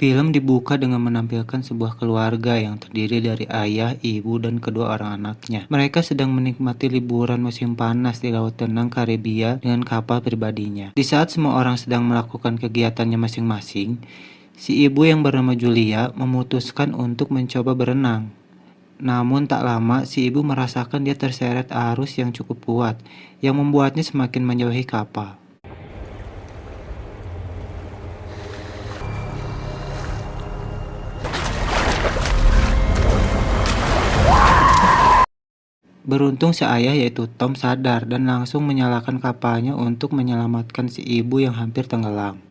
Film dibuka dengan menampilkan sebuah keluarga yang terdiri dari ayah, ibu, dan kedua orang anaknya. Mereka sedang menikmati liburan musim panas di Laut Tenang Karibia dengan kapal pribadinya. Di saat semua orang sedang melakukan kegiatannya masing-masing, si ibu yang bernama Julia memutuskan untuk mencoba berenang. Namun tak lama, si ibu merasakan dia terseret arus yang cukup kuat, yang membuatnya semakin menjauhi kapal. Beruntung si ayah yaitu Tom sadar dan langsung menyalakan kapalnya untuk menyelamatkan si ibu yang hampir tenggelam.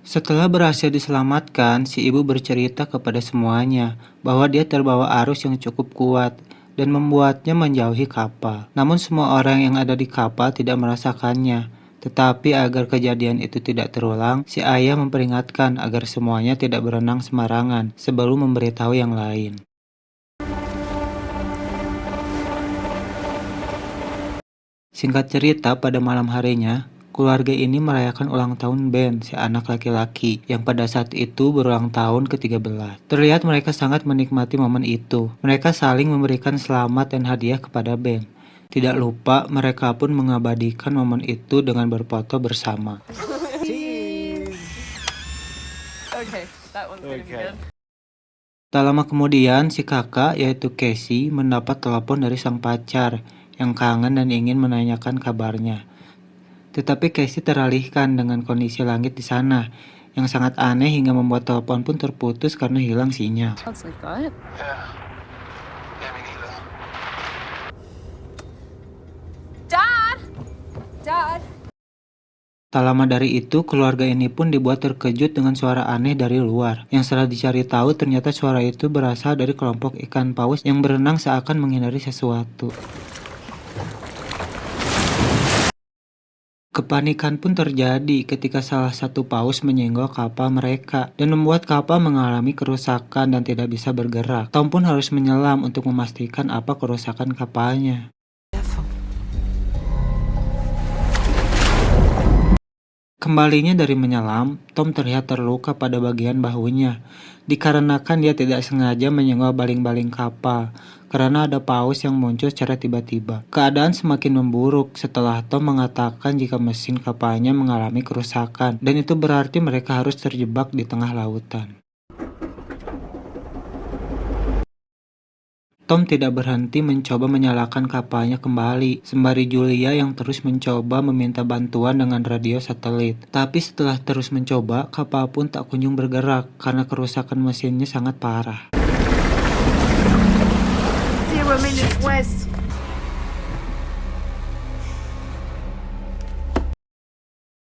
Setelah berhasil diselamatkan, si ibu bercerita kepada semuanya bahwa dia terbawa arus yang cukup kuat dan membuatnya menjauhi kapal. Namun semua orang yang ada di kapal tidak merasakannya. Tetapi agar kejadian itu tidak terulang, si ayah memperingatkan agar semuanya tidak berenang sembarangan sebelum memberitahu yang lain. Singkat cerita, pada malam harinya, keluarga ini merayakan ulang tahun Ben, si anak laki-laki, yang pada saat itu berulang tahun ke-13. Terlihat mereka sangat menikmati momen itu. Mereka saling memberikan selamat dan hadiah kepada Ben. Tidak lupa, mereka pun mengabadikan momen itu dengan berfoto bersama. Okay, that one's gonna be good. Tak lama kemudian, si kakak, yaitu Casey, mendapat telepon dari sang pacar yang kangen dan ingin menanyakan kabarnya. Tetapi Casey teralihkan dengan kondisi langit di sana, yang sangat aneh hingga membuat telepon pun terputus karena hilang sinyal. Sounds like that. Dad! Dad! Tak lama dari itu, keluarga ini pun dibuat terkejut dengan suara aneh dari luar. Yang setelah dicari tahu, ternyata suara itu berasal dari kelompok ikan paus yang berenang seakan menghindari sesuatu. Kepanikan pun terjadi ketika salah satu paus menyenggol kapal mereka dan membuat kapal mengalami kerusakan dan tidak bisa bergerak. Tom pun harus menyelam untuk memastikan apa kerusakan kapalnya. Kembalinya dari menyelam, Tom terlihat terluka pada bagian bahunya, dikarenakan dia tidak sengaja menyenggol baling-baling kapal, karena ada paus yang muncul secara tiba-tiba. Keadaan semakin memburuk setelah Tom mengatakan jika mesin kapalnya mengalami kerusakan, dan itu berarti mereka harus terjebak di tengah lautan. Tom tidak berhenti mencoba menyalakan kapalnya kembali, sembari Julia yang terus mencoba meminta bantuan dengan radio satelit. Tapi setelah terus mencoba, kapal pun tak kunjung bergerak karena kerusakan mesinnya sangat parah. 0 minutes west.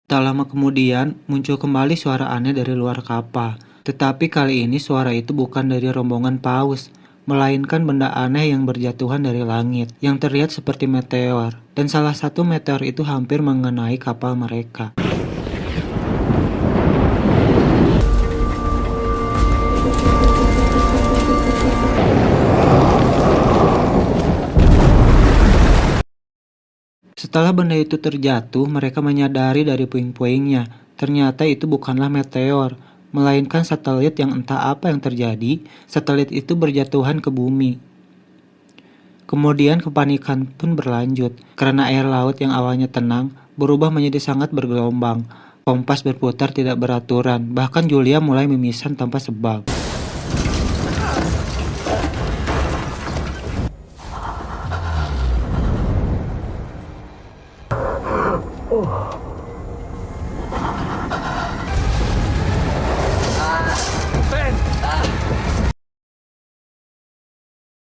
Tak lama kemudian, muncul kembali suara aneh dari luar kapal. Tetapi kali ini suara itu bukan dari rombongan paus, melainkan benda aneh yang berjatuhan dari langit, yang terlihat seperti meteor, dan salah satu meteor itu hampir mengenai kapal mereka. Setelah benda itu terjatuh, mereka menyadari dari puing-puingnya, ternyata itu bukanlah meteor, melainkan satelit yang entah apa yang terjadi, satelit itu berjatuhan ke bumi. Kemudian kepanikan pun berlanjut, karena air laut yang awalnya tenang, berubah menjadi sangat bergelombang. Kompas berputar tidak beraturan, bahkan Julia mulai mimisan tanpa sebab.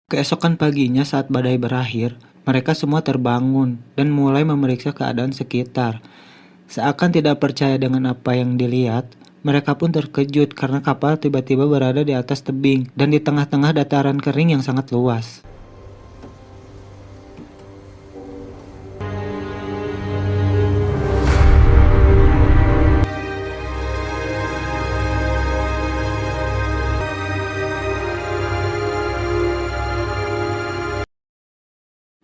Keesokan paginya saat badai berakhir, mereka semua terbangun dan mulai memeriksa keadaan sekitar. Seakan tidak percaya dengan apa yang dilihat, mereka pun terkejut karena kapal tiba-tiba berada di atas tebing dan di tengah-tengah dataran kering yang sangat luas.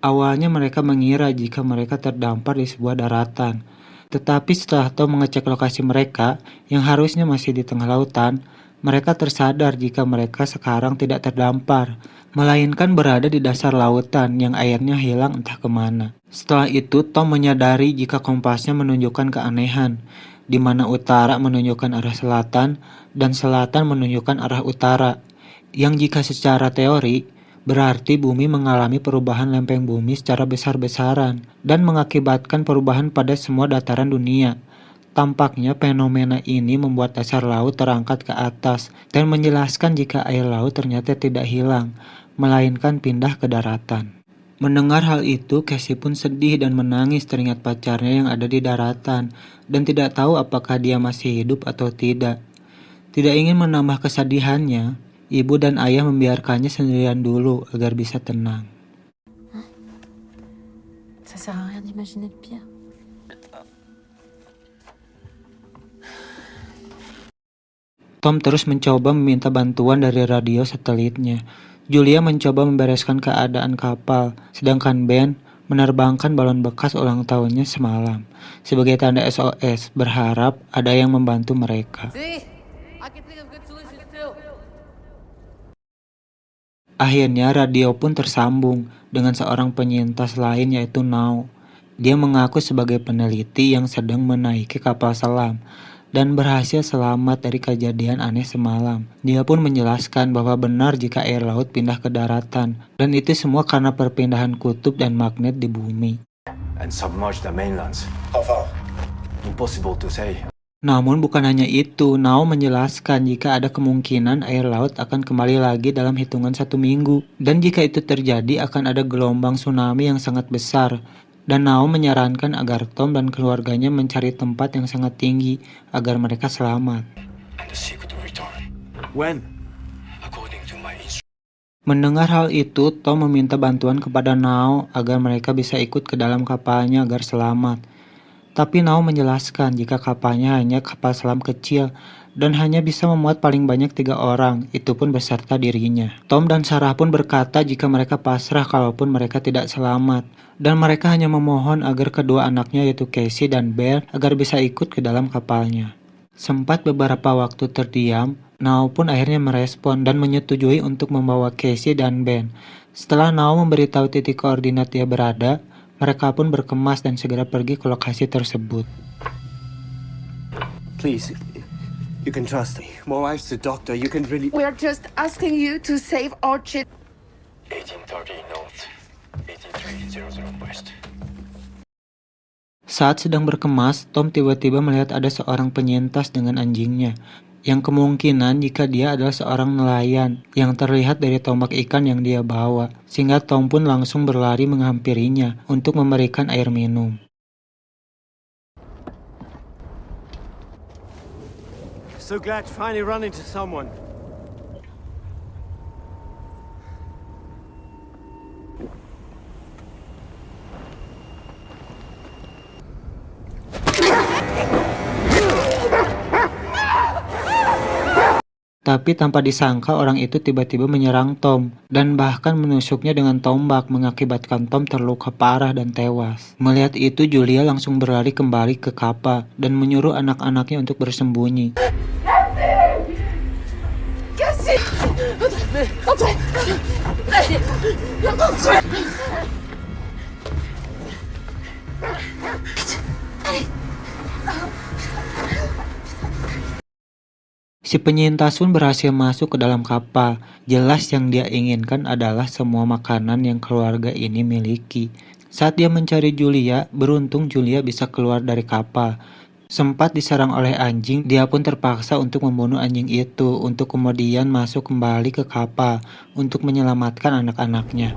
Awalnya mereka mengira jika mereka terdampar di sebuah daratan, Tetapi setelah Tom mengecek lokasi mereka, yang harusnya masih di tengah lautan, mereka tersadar jika mereka sekarang tidak terdampar, melainkan berada di dasar lautan yang airnya hilang entah kemana. Setelah itu, Tom menyadari jika kompasnya menunjukkan keanehan, di mana utara menunjukkan arah selatan dan selatan menunjukkan arah utara, yang jika secara teori berarti bumi mengalami perubahan lempeng bumi secara besar-besaran dan mengakibatkan perubahan pada semua dataran dunia. Tampaknya fenomena ini membuat dasar laut terangkat ke atas dan menjelaskan jika air laut ternyata tidak hilang, melainkan pindah ke daratan. Mendengar hal itu, Casey pun sedih dan menangis teringat pacarnya yang ada di daratan dan tidak tahu apakah dia masih hidup atau tidak. Tidak ingin menambah kesedihannya, ibu dan ayah membiarkannya sendirian dulu agar bisa tenang. Ça sert à rien d'imaginer le pire. Tom terus mencoba meminta bantuan dari radio satelitnya. Julia mencoba membereskan keadaan kapal, sedangkan Ben menerbangkan balon bekas ulang tahunnya semalam sebagai tanda SOS, berharap ada yang membantu mereka. See? I can think of good solutions too. Akhirnya radio pun tersambung dengan seorang penyintas lain yaitu Nao. Dia mengaku sebagai peneliti yang sedang menaiki kapal selam dan berhasil selamat dari kejadian aneh semalam. Dia pun menjelaskan bahwa benar jika air laut pindah ke daratan, dan itu semua karena perpindahan kutub dan magnet di bumi. And submerge the mainlands. How far? Impossible to say. Namun bukan hanya itu, Nao menjelaskan jika ada kemungkinan air laut akan kembali lagi dalam hitungan 1 minggu. Dan jika itu terjadi akan ada gelombang tsunami yang sangat besar. Dan Nao menyarankan agar Tom dan keluarganya mencari tempat yang sangat tinggi agar mereka selamat. And the secret will return. When? According to my instructions. Mendengar hal itu, Tom meminta bantuan kepada Nao agar mereka bisa ikut ke dalam kapalnya agar selamat. Tapi Nao menjelaskan jika kapalnya hanya kapal selam kecil dan hanya bisa memuat paling banyak 3 orang, itu pun beserta dirinya. Tom dan Sarah pun berkata jika mereka pasrah kalaupun mereka tidak selamat, dan mereka hanya memohon agar kedua anaknya yaitu Casey dan Belle agar bisa ikut ke dalam kapalnya. Sempat beberapa waktu terdiam, Nao pun akhirnya merespon dan menyetujui untuk membawa Casey dan Ben. Setelah Nao memberitahu titik koordinat dia berada, mereka pun berkemas dan segera pergi ke lokasi tersebut. Please, you can trust me. My wife's a doctor. You can really... We are just asking you to save our children. 1830 north, 18300 west. Saat sedang berkemas, Tom tiba-tiba melihat ada seorang penyintas dengan anjingnya, yang kemungkinan jika dia adalah seorang nelayan yang terlihat dari tombak ikan yang dia bawa, sehingga Tom pun langsung berlari menghampirinya untuk memberikan air minum. So glad to finally run into someone. Tapi tanpa disangka orang itu tiba-tiba menyerang Tom dan bahkan menusuknya dengan tombak mengakibatkan Tom terluka parah dan tewas. Melihat itu Julia langsung berlari kembali ke kapal dan menyuruh anak-anaknya untuk bersembunyi. Si penyintas pun berhasil masuk ke dalam kapal. Jelas yang dia inginkan adalah semua makanan yang keluarga ini miliki. Saat dia mencari Julia, beruntung Julia bisa keluar dari kapal. Sempat diserang oleh anjing, dia pun terpaksa untuk membunuh anjing itu untuk kemudian masuk kembali ke kapal untuk menyelamatkan anak-anaknya.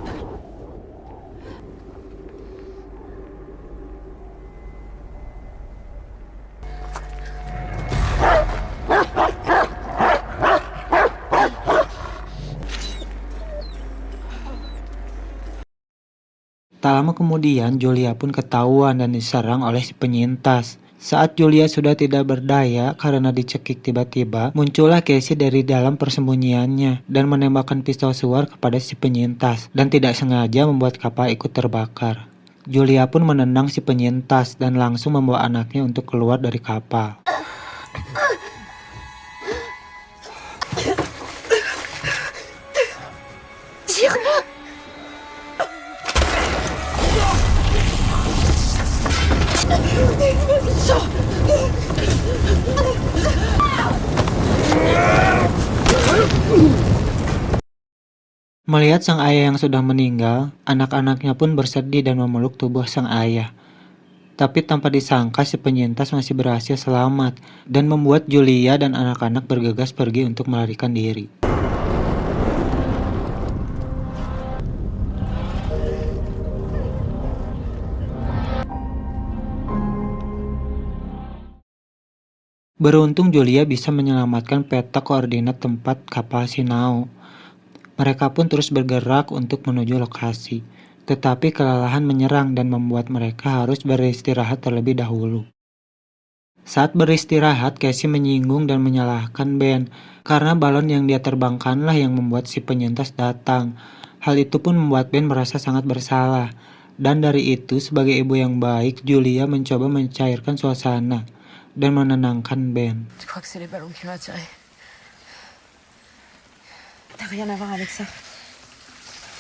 Tak lama kemudian, Julia pun ketahuan dan diserang oleh si penyintas. Saat Julia sudah tidak berdaya karena dicekik tiba-tiba, muncullah Casey dari dalam persembunyiannya dan menembakkan pistol suar kepada si penyintas dan tidak sengaja membuat kapal ikut terbakar. Julia pun menendang si penyintas dan langsung membawa anaknya untuk keluar dari kapal. Melihat sang ayah yang sudah meninggal, anak-anaknya pun bersedih dan memeluk tubuh sang ayah. Tapi tanpa disangka si penyintas masih berhasil selamat dan membuat Julia dan anak-anak bergegas pergi untuk melarikan diri. Beruntung Julia bisa menyelamatkan peta koordinat tempat kapal Sinao. Mereka pun terus bergerak untuk menuju lokasi, tetapi kelelahan menyerang dan membuat mereka harus beristirahat terlebih dahulu. Saat beristirahat, Casey menyinggung dan menyalahkan Ben, karena balon yang dia terbangkanlah yang membuat si penyintas datang. Hal itu pun membuat Ben merasa sangat bersalah. Dan dari itu, sebagai ibu yang baik, Julia mencoba mencairkan suasana dan menenangkan Ben. Je crois que c'est les ballons qui ont attiré. T'as rien à voir avec ça.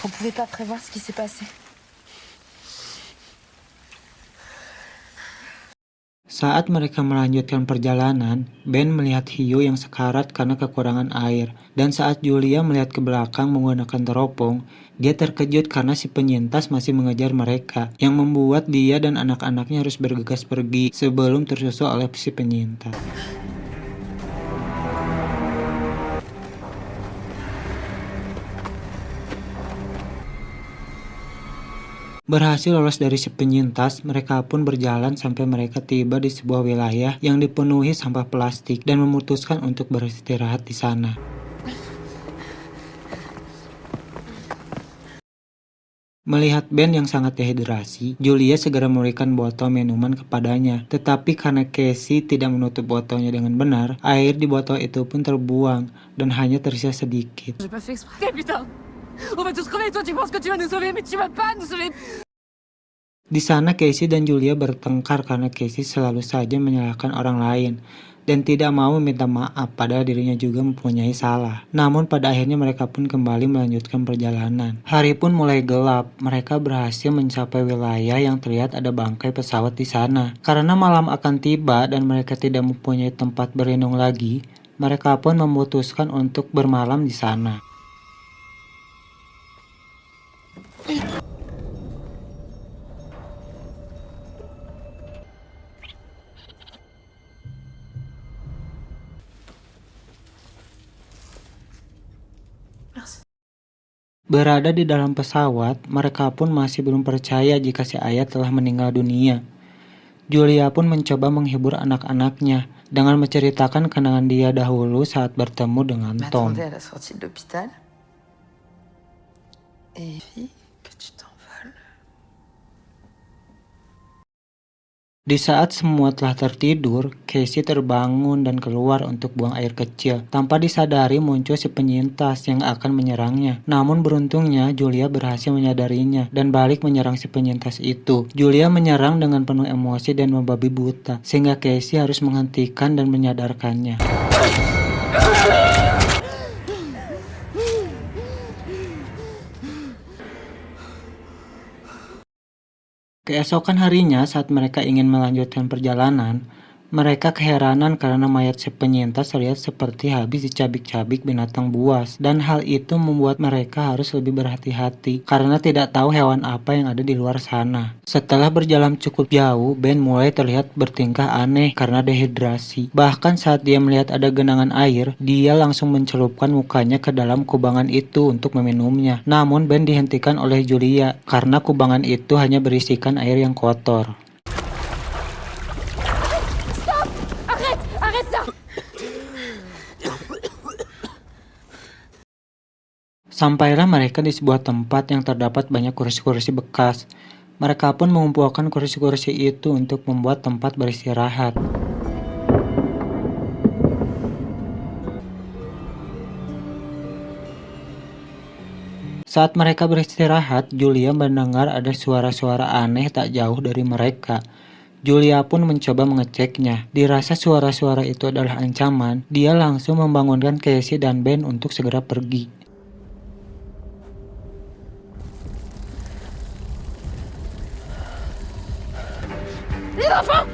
On pouvait pas prévoir ce qui s'est passé. Saat mereka melanjutkan perjalanan, Ben melihat hiu yang sekarat karena kekurangan air. Dan saat Julia melihat ke belakang menggunakan teropong, dia terkejut karena si penyintas masih mengejar mereka, yang membuat dia dan anak-anaknya harus bergegas pergi sebelum tersusul oleh si penyintas. Berhasil lolos dari si penyintas, mereka pun berjalan sampai mereka tiba di sebuah wilayah yang dipenuhi sampah plastik dan memutuskan untuk beristirahat di sana. Melihat Ben yang sangat dehidrasi, Julia segera memberikan botol minuman kepadanya. Tetapi karena Casey tidak menutup botolnya dengan benar, air di botol itu pun terbuang dan hanya tersisa sedikit. J'ai pas fait exprès, putain. On va tous crever, toi tu penses que tu vas nous sauver, mais tu vas pas nous sauver. Di sana Casey dan Julia bertengkar karena Casey selalu saja menyalahkan orang lain dan tidak mau meminta maaf padahal dirinya juga mempunyai salah. Namun pada akhirnya mereka pun kembali melanjutkan perjalanan. Hari pun mulai gelap, mereka berhasil mencapai wilayah yang terlihat ada bangkai pesawat di sana. Karena malam akan tiba dan mereka tidak mempunyai tempat berlindung lagi, mereka pun memutuskan untuk bermalam di sana. Berada di dalam pesawat, mereka pun masih belum percaya jika si ayah telah meninggal dunia. Julia pun mencoba menghibur anak-anaknya dengan menceritakan kenangan dia dahulu saat bertemu dengan Tom. M'attendais à la sortie de l'hôpital. Et puis que tu t'envoles. Di saat semua telah tertidur, Casey terbangun dan keluar untuk buang air kecil. Tanpa disadari muncul si penyintas yang akan menyerangnya. Namun beruntungnya Julia berhasil menyadarinya dan balik menyerang si penyintas itu. Julia menyerang dengan penuh emosi dan membabi buta, sehingga Casey harus menghentikan dan menyadarkannya. Keesokan harinya saat mereka ingin melanjutkan perjalanan, mereka keheranan karena mayat si penyintas terlihat seperti habis dicabik-cabik binatang buas, dan hal itu membuat mereka harus lebih berhati-hati karena tidak tahu hewan apa yang ada di luar sana. Setelah berjalan cukup jauh, Ben mulai terlihat bertingkah aneh karena dehidrasi. Bahkan saat dia melihat ada genangan air, dia langsung mencelupkan mukanya ke dalam kubangan itu untuk meminumnya. Namun Ben dihentikan oleh Julia karena kubangan itu hanya berisikan air yang kotor. Sampailah mereka di sebuah tempat yang terdapat banyak kursi-kursi bekas. Mereka pun mengumpulkan kursi-kursi itu untuk membuat tempat beristirahat. Saat mereka beristirahat, Julia mendengar ada suara-suara aneh tak jauh dari mereka. Julia pun mencoba mengeceknya. Dirasa suara-suara itu adalah ancaman, dia langsung membangunkan Casey dan Ben untuk segera pergi. Les enfants!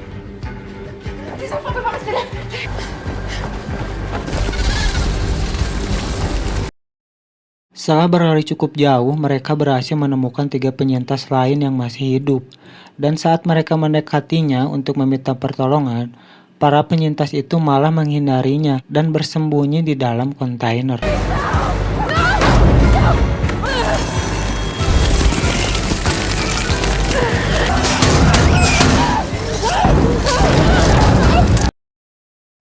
Les enfants peuvent pas rester là! Setelah berlari cukup jauh, mereka berhasil menemukan 3 penyintas lain yang masih hidup. Dan saat mereka mendekatinya untuk meminta pertolongan, para penyintas itu malah menghindarinya dan bersembunyi di dalam kontainer.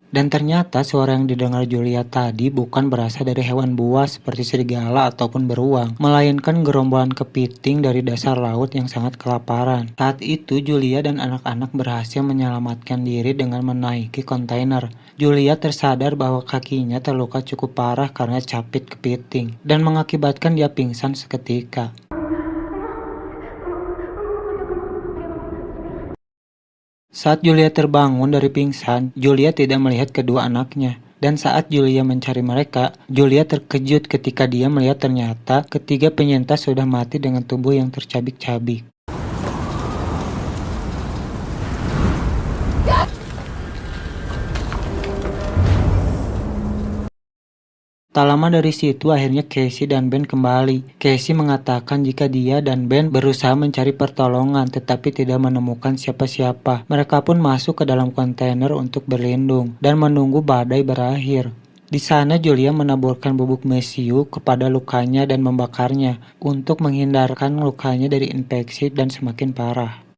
Dan ternyata suara yang didengar Julia tadi bukan berasal dari hewan buas seperti serigala ataupun beruang, melainkan gerombolan kepiting dari dasar laut yang sangat kelaparan. Saat itu Julia dan anak-anak berhasil menyelamatkan diri dengan menaiki kontainer. Julia tersadar bahwa kakinya terluka cukup parah karena capit kepiting dan mengakibatkan dia pingsan seketika. Saat Julia terbangun dari pingsan, Julia tidak melihat kedua anaknya. Dan saat Julia mencari mereka, Julia terkejut ketika dia melihat ternyata ketiga penyintas sudah mati dengan tubuh yang tercabik-cabik. Tak lama dari situ akhirnya Casey dan Ben kembali. Casey mengatakan jika dia dan Ben berusaha mencari pertolongan tetapi tidak menemukan siapa-siapa. Mereka pun masuk ke dalam kontainer untuk berlindung dan menunggu badai berakhir. Di sana Julia menaburkan bubuk mesiu kepada lukanya dan membakarnya untuk menghindarkan lukanya dari infeksi dan semakin parah.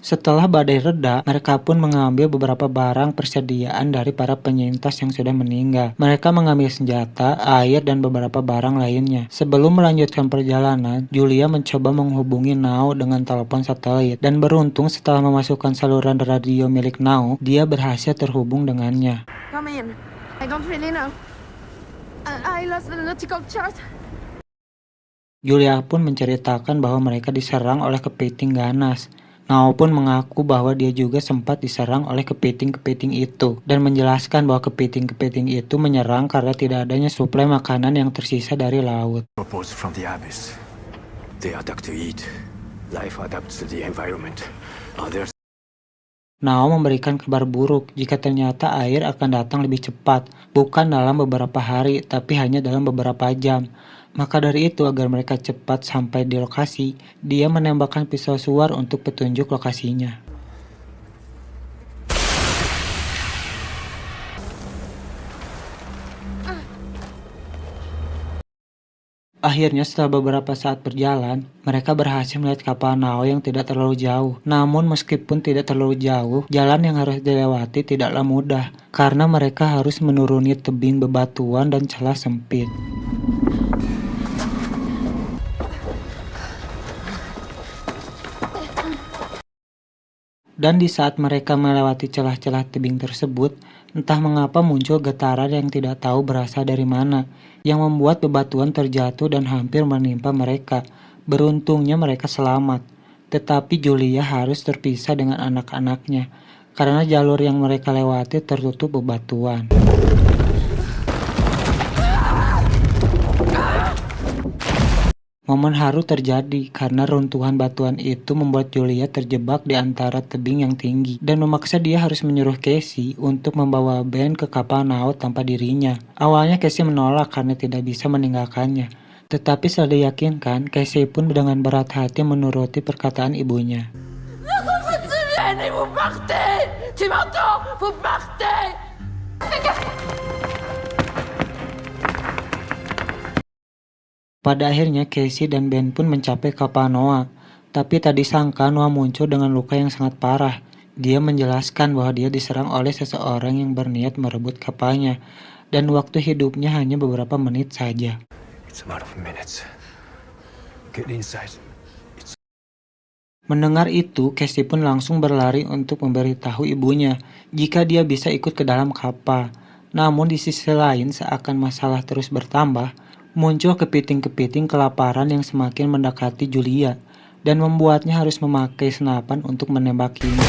Setelah badai reda, mereka pun mengambil beberapa barang persediaan dari para penyintas yang sudah meninggal. Mereka mengambil senjata, air, dan beberapa barang lainnya. Sebelum melanjutkan perjalanan, Julia mencoba menghubungi Nao dengan telepon satelit. Dan beruntung setelah memasukkan saluran radio milik Nao, dia berhasil terhubung dengannya. Come in. I don't really know. I lost the nautical chart. Julia pun menceritakan bahwa mereka diserang oleh kepiting ganas. Nao pun mengaku bahwa dia juga sempat diserang oleh kepiting-kepiting itu dan menjelaskan bahwa kepiting-kepiting itu menyerang karena tidak adanya suplai makanan yang tersisa dari laut. Reports from the abyss. They adapt to eat. Life adapts to the environment. Others. Nao memberikan kabar buruk jika ternyata air akan datang lebih cepat, bukan dalam beberapa hari, tapi hanya dalam beberapa jam. Maka dari itu, agar mereka cepat sampai di lokasi, dia menembakkan pisau suar untuk petunjuk lokasinya. Akhirnya setelah beberapa saat berjalan, mereka berhasil melihat kapal Nao yang tidak terlalu jauh. Namun meskipun tidak terlalu jauh, jalan yang harus dilewati tidaklah mudah, karena mereka harus menuruni tebing bebatuan dan celah sempit. Dan di saat mereka melewati celah-celah tebing tersebut, entah mengapa muncul getaran yang tidak tahu berasal dari mana, yang membuat bebatuan terjatuh dan hampir menimpa mereka. Beruntungnya mereka selamat, tetapi Julia harus terpisah dengan anak-anaknya, karena jalur yang mereka lewati tertutup bebatuan. Momen haru terjadi karena runtuhan batuan itu membuat Julia terjebak di antara tebing yang tinggi dan memaksa dia harus menyuruh Casey untuk membawa Ben ke kapal Nao tanpa dirinya. Awalnya Casey menolak karena tidak bisa meninggalkannya, tetapi setelah diyakinkan, Casey pun dengan berat hati menuruti perkataan ibunya. Vous partez! Tu m'entends? Vous partez! Pada akhirnya Casey dan Ben pun mencapai kapal Noah, tapi tak disangka Noah muncul dengan luka yang sangat parah. Dia menjelaskan bahwa dia diserang oleh seseorang yang berniat merebut kapalnya, dan waktu hidupnya hanya beberapa menit saja. It's a matter of minutes. Get inside. Mendengar itu, Casey pun langsung berlari untuk memberitahu ibunya jika dia bisa ikut ke dalam kapal. Namun di sisi lain, seakan masalah terus bertambah, Muncul kepiting-kepiting kelaparan yang semakin mendekati Julia dan membuatnya harus memakai senapan untuk menembakinya.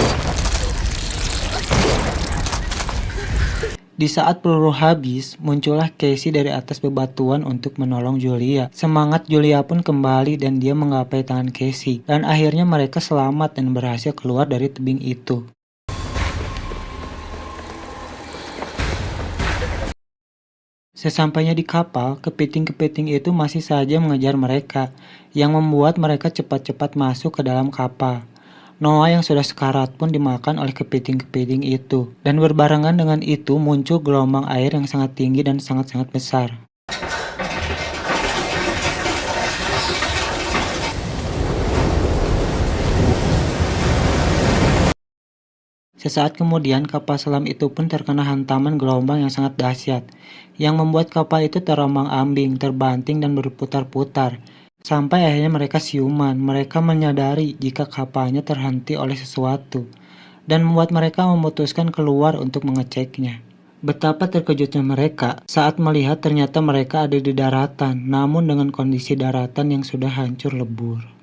Di saat peluru habis, muncullah Casey dari atas bebatuan untuk menolong Julia. Semangat Julia pun kembali dan dia menggapai tangan Casey. Dan akhirnya mereka selamat dan berhasil keluar dari tebing itu. Sesampainya di kapal, kepiting-kepiting itu masih saja mengejar mereka, yang membuat mereka cepat-cepat masuk ke dalam kapal. Noah yang sudah sekarat pun dimakan oleh kepiting-kepiting itu, dan berbarengan dengan itu muncul gelombang air yang sangat tinggi dan sangat-sangat besar. Sesaat kemudian kapal selam itu pun terkena hantaman gelombang yang sangat dahsyat, yang membuat kapal itu terombang-ambing, terbanting dan berputar-putar. Sampai akhirnya mereka siuman, mereka menyadari jika kapalnya terhenti oleh sesuatu, dan membuat mereka memutuskan keluar untuk mengeceknya. Betapa terkejutnya mereka saat melihat ternyata mereka ada di daratan, namun dengan kondisi daratan yang sudah hancur lebur.